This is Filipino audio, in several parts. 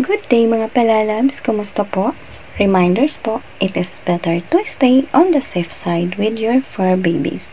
Good day mga palalabs, kumusta po? Reminders po, it is better to stay on the safe side with your fur babies.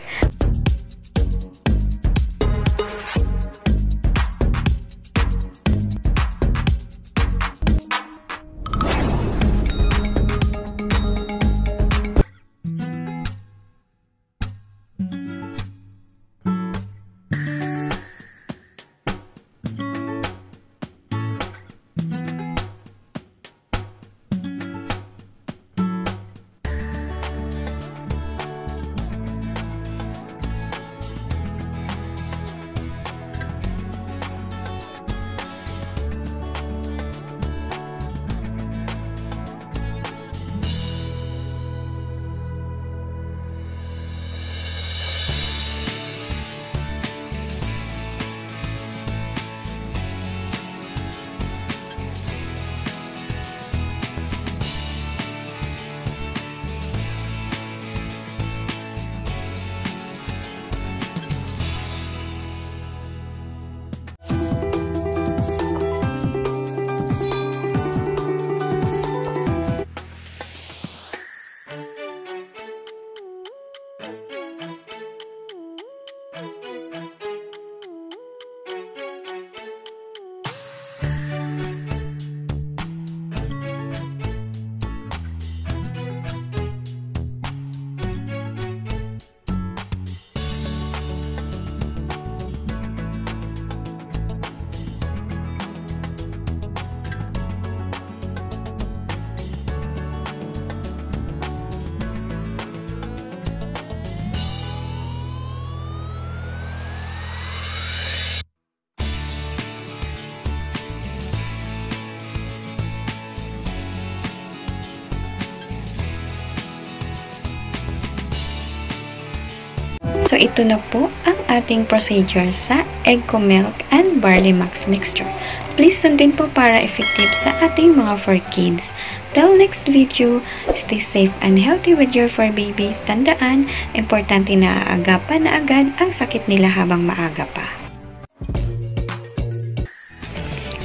So, ito na po ang ating procedure sa egg milk and barley max mixture. Please sundin po para effective sa ating mga fur kids. Till next video, stay safe and healthy with your fur babies. Tandaan, importante na aagapan na agad ang sakit nila habang maaga pa.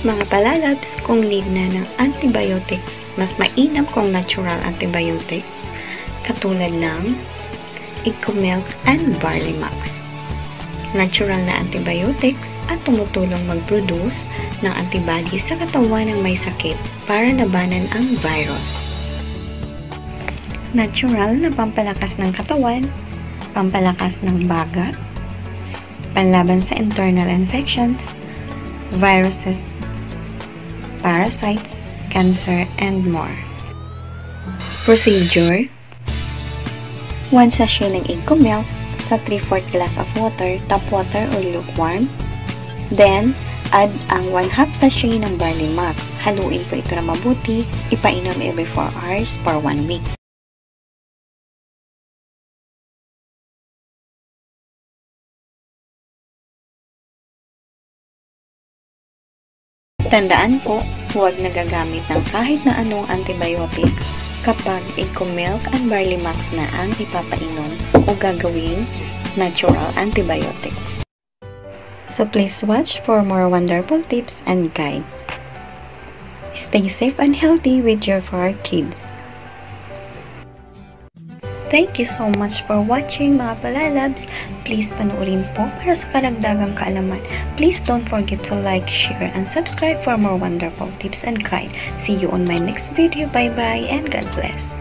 Mga palalabs, kung need na ng antibiotics, mas mainam kung natural antibiotics, katulad ng egg milk and barley max. Natural na antibiotics at tumutulong mag-produce ng antibodies sa katawan ng may sakit para labanan ang virus. Natural na pampalakas ng katawan, pampalakas ng baga, panlaban sa internal infections, viruses, parasites, cancer, and more. Procedure: 1 sachet ng egg milk sa 3/4 glass of water, tap water or lukewarm. Then, add ang 1/2 sachet ng barley max. Haluin po ito na mabuti. Ipainom every 4 hours for 1 week. Tandaan po, huwag nagagamit ng kahit na anong antibiotics kapag egg milk and barley max na ang ipapainom o gagawing natural antibiotics. So please watch for more wonderful tips and guide. Stay safe and healthy with your fur kids. Thank you so much for watching mga palalabs. Please panoorin po para sa karagdagang kaalaman. Please don't forget to like, share, and subscribe for more wonderful tips and guide. See you on my next video. Bye-bye and God bless.